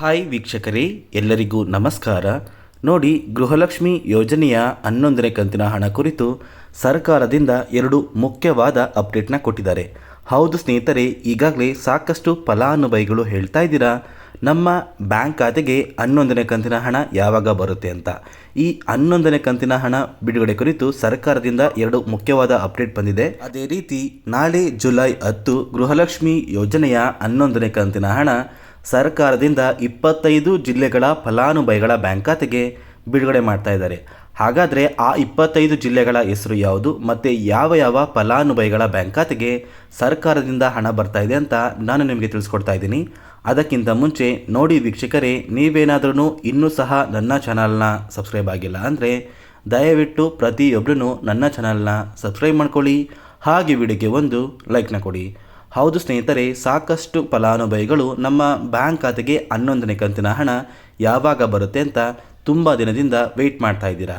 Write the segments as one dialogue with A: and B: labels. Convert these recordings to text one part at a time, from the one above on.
A: Hi ವೀಕ್ಷಕರೇ, ಎಲ್ಲರಿಗೂ ನಮಸ್ಕಾರ. ನೋಡಿ, ಗೃಹಲಕ್ಷ್ಮಿ ಯೋಜನೆಯ 11ನೇ ಕಂತಿನ ಹಣ ಕುರಿತು ಸರ್ಕಾರದಿಂದ ಎರಡು ಮುಖ್ಯವಾದ ಅಪ್ಡೇಟ್ನ ಕೊಟ್ಟಿದ್ದಾರೆ. ಹೌದು ಸ್ನೇಹಿತರೆ, ಈಗಾಗಲೇ ಸಾಕಷ್ಟು ಫಲಾನುಭವಿಗಳು ಹೇಳ್ತಾ ಇದ್ದೀರಾ ನಮ್ಮ ಬ್ಯಾಂಕ್ ಖಾತೆಗೆ 11ನೇ ಕಂತಿನ ಹಣ ಯಾವಾಗ ಬರುತ್ತೆ ಅಂತ. ಈ 11ನೇ ಕಂತಿನ ಹಣ ಬಿಡುಗಡೆ ಕುರಿತು ಸರ್ಕಾರದಿಂದ ಎರಡು ಮುಖ್ಯವಾದ ಅಪ್ಡೇಟ್ ಬಂದಿದೆ. ಅದೇ ರೀತಿ ನಾಳೆ ಜುಲೈ 10 ಗೃಹಲಕ್ಷ್ಮಿ ಯೋಜನೆಯ 11ನೇ ಕಂತಿನ ಹಣ ಸರ್ಕಾರದಿಂದ 25 ಜಿಲ್ಲೆಗಳ ಫಲಾನುಭವಿಗಳ ಬ್ಯಾಂಕ್ ಖಾತೆಗೆ ಬಿಡುಗಡೆ ಮಾಡ್ತಾ ಇದ್ದಾರೆ. ಹಾಗಾದರೆ ಆ 25 ಜಿಲ್ಲೆಗಳ ಹೆಸರು ಯಾವುದು ಮತ್ತು ಯಾವ ಯಾವ ಫಲಾನುಭವಿಗಳ ಬ್ಯಾಂಕ್ ಖಾತೆಗೆ ಸರ್ಕಾರದಿಂದ ಹಣ ಬರ್ತಾ ಇದೆ ಅಂತ ನಾನು ನಿಮಗೆ ತಿಳಿಸ್ಕೊಡ್ತಾ ಇದ್ದೀನಿ. ಅದಕ್ಕಿಂತ ಮುಂಚೆ ನೋಡಿ ವೀಕ್ಷಕರೇ, ನೀವೇನಾದ್ರೂ ಇನ್ನೂ ಸಹ ನನ್ನ ಚಾನಲ್ನ ಸಬ್ಸ್ಕ್ರೈಬ್ ಆಗಿಲ್ಲ ಅಂದರೆ ದಯವಿಟ್ಟು ಪ್ರತಿಯೊಬ್ಬರೂ ನನ್ನ ಚಾನಲ್ನ ಸಬ್ಸ್ಕ್ರೈಬ್ ಮಾಡ್ಕೊಳ್ಳಿ, ಹಾಗೆ ವಿಡಿಯೋಗೆ ಒಂದು ಲೈಕ್ನ ಕೊಡಿ. ಹೌದು ಸ್ನೇಹಿತರೆ, ಸಾಕಷ್ಟು ಫಲಾನುಭವಿಗಳು ನಮ್ಮ ಬ್ಯಾಂಕ್ ಖಾತೆಗೆ 11ನೇ ಕಂತಿನ ಹಣ ಯಾವಾಗ ಬರುತ್ತೆ ಅಂತ ತುಂಬ ದಿನದಿಂದ ವೆಯ್ಟ್ ಮಾಡ್ತಾ ಇದ್ದೀರಾ.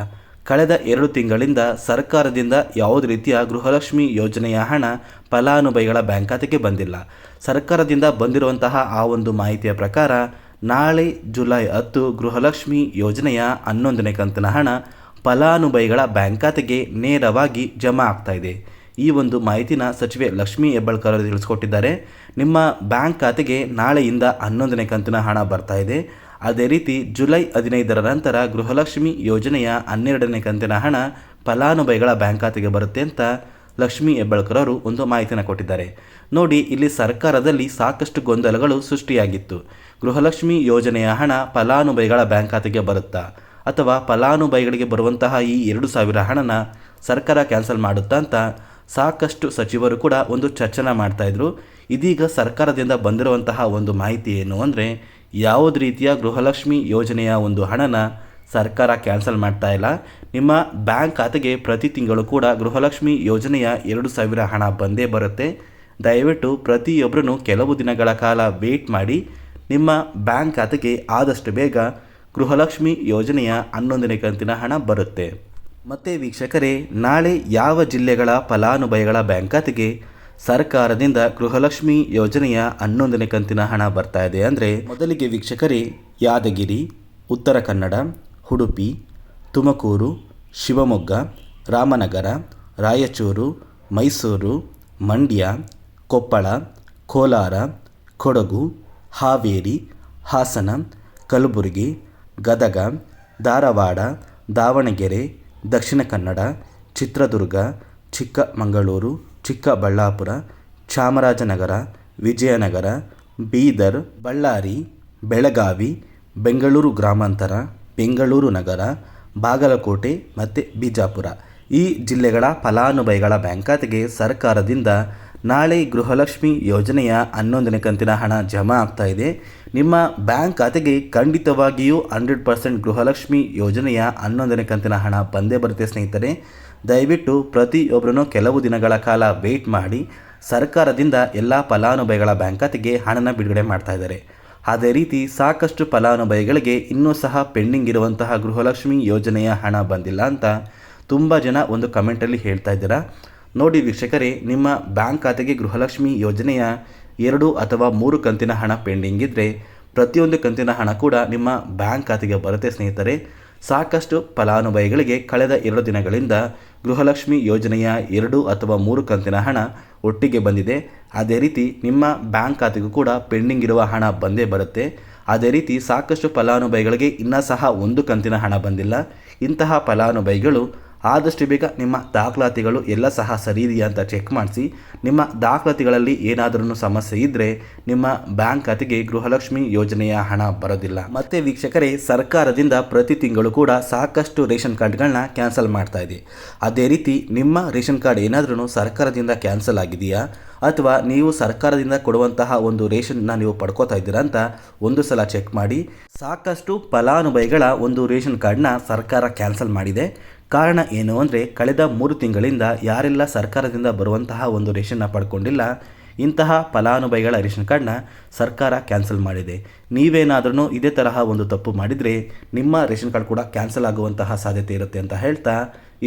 A: ಕಳೆದ 2 ತಿಂಗಳಿಂದ ಸರ್ಕಾರದಿಂದ ಯಾವುದೇ ರೀತಿಯ ಗೃಹಲಕ್ಷ್ಮಿ ಯೋಜನೆಯ ಹಣ ಫಲಾನುಭವಿಗಳ ಬ್ಯಾಂಕ್ ಖಾತೆಗೆ ಬಂದಿಲ್ಲ. ಸರ್ಕಾರದಿಂದ ಬಂದಿರುವಂತಹ ಆ ಒಂದು ಮಾಹಿತಿಯ ಪ್ರಕಾರ ನಾಳೆ ಜುಲೈ 10 ಗೃಹಲಕ್ಷ್ಮಿ ಯೋಜನೆಯ 11ನೇ ಕಂತಿನ ಹಣ ಫಲಾನುಭವಿಗಳ ಬ್ಯಾಂಕ್ ಖಾತೆಗೆ ನೇರವಾಗಿ ಜಮಾ ಆಗ್ತಾ ಇದೆ. ಈ ಒಂದು ಮಾಹಿತಿನ ಸಚಿವೆ ಲಕ್ಷ್ಮೀ ಹೆಬ್ಬಾಳ್ಕರ್ ಅವರು ತಿಳಿಸ್ಕೊಟ್ಟಿದ್ದಾರೆ. ನಿಮ್ಮ ಬ್ಯಾಂಕ್ ಖಾತೆಗೆ ನಾಳೆಯಿಂದ 11ನೇ ಕಂತಿನ ಹಣ ಬರ್ತಾ ಇದೆ. ಅದೇ ರೀತಿ ಜುಲೈ 15ರ ನಂತರ ಗೃಹಲಕ್ಷ್ಮಿ ಯೋಜನೆಯ 12ನೇ ಕಂತಿನ ಹಣ ಫಲಾನುಭವಿಗಳ ಬ್ಯಾಂಕ್ ಖಾತೆಗೆ ಬರುತ್ತೆ ಅಂತ ಲಕ್ಷ್ಮೀ ಹೆಬ್ಬಾಳ್ಕರ್ ಅವರು ಒಂದು ಮಾಹಿತಿನ ಕೊಟ್ಟಿದ್ದಾರೆ. ನೋಡಿ, ಇಲ್ಲಿ ಸರ್ಕಾರದಲ್ಲಿ ಸಾಕಷ್ಟು ಗೊಂದಲಗಳು ಸೃಷ್ಟಿಯಾಗಿತ್ತು. ಗೃಹಲಕ್ಷ್ಮಿ ಯೋಜನೆಯ ಹಣ ಫಲಾನುಭವಿಗಳ ಬ್ಯಾಂಕ್ ಖಾತೆಗೆ ಬರುತ್ತಾ ಅಥವಾ ಫಲಾನುಭವಿಗಳಿಗೆ ಬರುವಂತಹ ಈ 2,000 ಹಣನ ಸರ್ಕಾರ ಕ್ಯಾನ್ಸಲ್ ಮಾಡುತ್ತಾ ಅಂತ ಸಾಕಷ್ಟು ಸಚಿವರು ಕೂಡ ಒಂದು ಚರ್ಚೆನ ಮಾಡ್ತಾಯಿದ್ರು. ಇದೀಗ ಸರ್ಕಾರದಿಂದ ಬಂದಿರುವಂತಹ ಒಂದು ಮಾಹಿತಿ ಏನು ಅಂದರೆ, ಯಾವುದೇ ರೀತಿಯ ಗೃಹಲಕ್ಷ್ಮಿ ಯೋಜನೆಯ ಒಂದು ಹಣನ ಸರ್ಕಾರ ಕ್ಯಾನ್ಸಲ್ ಮಾಡ್ತಾ ಇಲ್ಲ. ನಿಮ್ಮ ಬ್ಯಾಂಕ್ ಖಾತೆಗೆ ಪ್ರತಿ ತಿಂಗಳು ಕೂಡ ಗೃಹಲಕ್ಷ್ಮಿ ಯೋಜನೆಯ 2,000 ಹಣ ಬಂದೇ ಬರುತ್ತೆ. ದಯವಿಟ್ಟು ಪ್ರತಿಯೊಬ್ಬರೂ ಕೆಲವು ದಿನಗಳ ಕಾಲ ವೇಟ್ ಮಾಡಿ. ನಿಮ್ಮ ಬ್ಯಾಂಕ್ ಖಾತೆಗೆ ಆದಷ್ಟು ಬೇಗ ಗೃಹಲಕ್ಷ್ಮಿ ಯೋಜನೆಯ 11ನೇ ಕಂತಿನ ಹಣ ಬರುತ್ತೆ. ಮತ್ತು ವೀಕ್ಷಕರೇ, ನಾಳೆ ಯಾವ ಜಿಲ್ಲೆಗಳ ಫಲಾನುಭವಿಗಳ ಬ್ಯಾಂಕ್ ಖಾತೆಗೆ ಸರ್ಕಾರದಿಂದ ಗೃಹಲಕ್ಷ್ಮಿ ಯೋಜನೆಯ 11ನೇ ಕಂತಿನ ಹಣ ಬರ್ತಾ ಇದೆ ಅಂದರೆ, ಮೊದಲಿಗೆ ವೀಕ್ಷಕರೇ, ಯಾದಗಿರಿ, ಉತ್ತರ ಕನ್ನಡ, ಉಡುಪಿ, ತುಮಕೂರು, ಶಿವಮೊಗ್ಗ, ರಾಮನಗರ, ರಾಯಚೂರು, ಮೈಸೂರು, ಮಂಡ್ಯ, ಕೊಪ್ಪಳ, ಕೋಲಾರ, ಕೊಡಗು, ಹಾವೇರಿ, ಹಾಸನ, ಕಲಬುರಗಿ, ಗದಗ, ಧಾರವಾಡ, ದಾವಣಗೆರೆ, ದಕ್ಷಿಣ ಕನ್ನಡ, ಚಿತ್ರದುರ್ಗ, ಚಿಕ್ಕಮಗಳೂರು, ಚಿಕ್ಕಬಳ್ಳಾಪುರ, ಚಾಮರಾಜನಗರ, ವಿಜಯನಗರ, ಬೀದರ್, ಬಳ್ಳಾರಿ, ಬೆಳಗಾವಿ, ಬೆಂಗಳೂರು ಗ್ರಾಮಾಂತರ, ಬೆಂಗಳೂರು ನಗರ, ಬಾಗಲಕೋಟೆ ಮತ್ತು ಬಿಜಾಪುರ ಈ ಜಿಲ್ಲೆಗಳ ಫಲಾನುಭವಿಗಳ ಬ್ಯಾಂಕ್ ಖಾತೆಗೆ ಸರ್ಕಾರದಿಂದ ನಾಳೆ ಗೃಹಲಕ್ಷ್ಮಿ ಯೋಜನೆಯ 11ನೇ ಕಂತಿನ ಹಣ ಜಮಾ ಆಗ್ತಾ ಇದೆ. ನಿಮ್ಮ ಬ್ಯಾಂಕ್ ಖಾತೆಗೆ ಖಂಡಿತವಾಗಿಯೂ 100% ಗೃಹಲಕ್ಷ್ಮಿ ಯೋಜನೆಯ 11ನೇ ಕಂತಿನ ಹಣ ಬಂದೇ ಬರುತ್ತೆ ಸ್ನೇಹಿತರೆ. ದಯವಿಟ್ಟು ಪ್ರತಿಯೊಬ್ಬರೂ ಕೆಲವು ದಿನಗಳ ಕಾಲ ವೆಯ್ಟ್ ಮಾಡಿ. ಸರ್ಕಾರದಿಂದ ಎಲ್ಲ ಫಲಾನುಭವಿಗಳ ಬ್ಯಾಂಕ್ ಖಾತೆಗೆ ಹಣನ ಬಿಡುಗಡೆ ಮಾಡ್ತಾ ಇದ್ದಾರೆ. ಅದೇ ರೀತಿ ಸಾಕಷ್ಟು ಫಲಾನುಭವಿಗಳಿಗೆ ಇನ್ನೂ ಸಹ ಪೆಂಡಿಂಗ್ ಇರುವಂತಹ ಗೃಹಲಕ್ಷ್ಮಿ ಯೋಜನೆಯ ಹಣ ಬಂದಿಲ್ಲ ಅಂತ ತುಂಬ ಜನ ಒಂದು ಕಮೆಂಟಲ್ಲಿ ಹೇಳ್ತಾ ಇದ್ದೀರಾ. ನೋಡಿ ವೀಕ್ಷಕರೇ, ನಿಮ್ಮ ಬ್ಯಾಂಕ್ ಖಾತೆಗೆ ಗೃಹಲಕ್ಷ್ಮಿ ಯೋಜನೆಯ 2 ಅಥವಾ 3 ಕಂತಿನ ಹಣ ಪೆಂಡಿಂಗ್ ಇದ್ದರೆ ಪ್ರತಿಯೊಂದು ಕಂತಿನ ಹಣ ಕೂಡ ನಿಮ್ಮ ಬ್ಯಾಂಕ್ ಖಾತೆಗೆ ಬರುತ್ತೆ ಸ್ನೇಹಿತರೆ. ಸಾಕಷ್ಟು ಫಲಾನುಭವಿಗಳಿಗೆ ಕಳೆದ 2 ದಿನಗಳಿಂದ ಗೃಹಲಕ್ಷ್ಮಿ ಯೋಜನೆಯ 2 ಅಥವಾ 3 ಕಂತಿನ ಹಣ ಒಟ್ಟಿಗೆ ಬಂದಿದೆ. ಅದೇ ರೀತಿ ನಿಮ್ಮ ಬ್ಯಾಂಕ್ ಖಾತೆಗೂ ಕೂಡ ಪೆಂಡಿಂಗ್ ಇರುವ ಹಣ ಬಂದೇ ಬರುತ್ತೆ. ಅದೇ ರೀತಿ ಸಾಕಷ್ಟು ಫಲಾನುಭವಿಗಳಿಗೆ ಇನ್ನೂ ಸಹ 1 ಕಂತಿನ ಹಣ ಬಂದಿಲ್ಲ. ಇಂತಹ ಫಲಾನುಭವಿಗಳು ಆದಷ್ಟು ಬೇಗ ನಿಮ್ಮ ದಾಖಲಾತಿಗಳು ಎಲ್ಲ ಸಹ ಸರಿ ಇದೆಯಾ ಅಂತ ಚೆಕ್ ಮಾಡಿಸಿ. ನಿಮ್ಮ ದಾಖಲಾತಿಗಳಲ್ಲಿ ಏನಾದರೂ ಸಮಸ್ಯೆ ಇದ್ದರೆ ನಿಮ್ಮ ಬ್ಯಾಂಕ್ ಖಾತೆಗೆ ಗೃಹಲಕ್ಷ್ಮಿ ಯೋಜನೆಯ ಹಣ ಬರೋದಿಲ್ಲ. ಮತ್ತು ವೀಕ್ಷಕರೇ, ಸರ್ಕಾರದಿಂದ ಪ್ರತಿ ತಿಂಗಳು ಕೂಡ ಸಾಕಷ್ಟು ರೇಷನ್ ಕಾರ್ಡ್ಗಳನ್ನ ಕ್ಯಾನ್ಸಲ್ ಮಾಡ್ತಾ ಇದೆ. ಅದೇ ರೀತಿ ನಿಮ್ಮ ರೇಷನ್ ಕಾರ್ಡ್ ಏನಾದ್ರೂ ಸರ್ಕಾರದಿಂದ ಕ್ಯಾನ್ಸಲ್ ಆಗಿದೆಯಾ ಅಥವಾ ನೀವು ಸರ್ಕಾರದಿಂದ ಕೊಡುವಂತಹ ಒಂದು ರೇಷನ್ನ ನೀವು ಪಡ್ಕೋತಾ ಇದ್ದೀರಾ ಅಂತ ಒಂದು ಸಲ ಚೆಕ್ ಮಾಡಿ. ಸಾಕಷ್ಟು ಫಲಾನುಭವಿಗಳ ಒಂದು ರೇಷನ್ ಕಾರ್ಡ್ನ ಸರ್ಕಾರ ಕ್ಯಾನ್ಸಲ್ ಮಾಡಿದೆ. ಕಾರಣ ಏನು ಅಂದರೆ, ಕಳೆದ 3 ತಿಂಗಳಿಂದ ಯಾರೆಲ್ಲ ಸರ್ಕಾರದಿಂದ ಬರುವಂತಹ ಒಂದು ರೇಷನ್ನ ಪಡ್ಕೊಂಡಿಲ್ಲ, ಇಂತಹ ಫಲಾನುಭವಿಗಳ ರೇಷನ್ ಕಾರ್ಡ್ನ ಸರ್ಕಾರ ಕ್ಯಾನ್ಸಲ್ ಮಾಡಿದೆ. ನೀವೇನಾದ್ರೂ ಇದೇ ತರಹ ಒಂದು ತಪ್ಪು ಮಾಡಿದರೆ ನಿಮ್ಮ ರೇಷನ್ ಕಾರ್ಡ್ ಕೂಡ ಕ್ಯಾನ್ಸಲ್ ಆಗುವಂತಹ ಸಾಧ್ಯತೆ ಇರುತ್ತೆ ಅಂತ ಹೇಳ್ತಾ,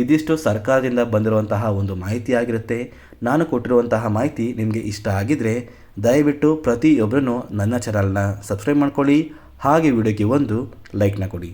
A: ಇದಿಷ್ಟು ಸರ್ಕಾರದಿಂದ ಬಂದಿರುವಂತಹ ಒಂದು ಮಾಹಿತಿ ಆಗಿರುತ್ತೆ. ನಾನು ಕೊಟ್ಟಿರುವಂತಹ ಮಾಹಿತಿ ನಿಮಗೆ ಇಷ್ಟ ಆಗಿದರೆ ದಯವಿಟ್ಟು ಪ್ರತಿಯೊಬ್ಬರೂ ನನ್ನ ಚಾನಲ್ನ ಸಬ್ಸ್ಕ್ರೈಬ್ ಮಾಡ್ಕೊಳ್ಳಿ, ಹಾಗೆ ವಿಡಿಯೋಗೆ ಒಂದು ಲೈಕ್ನ ಕೊಡಿ.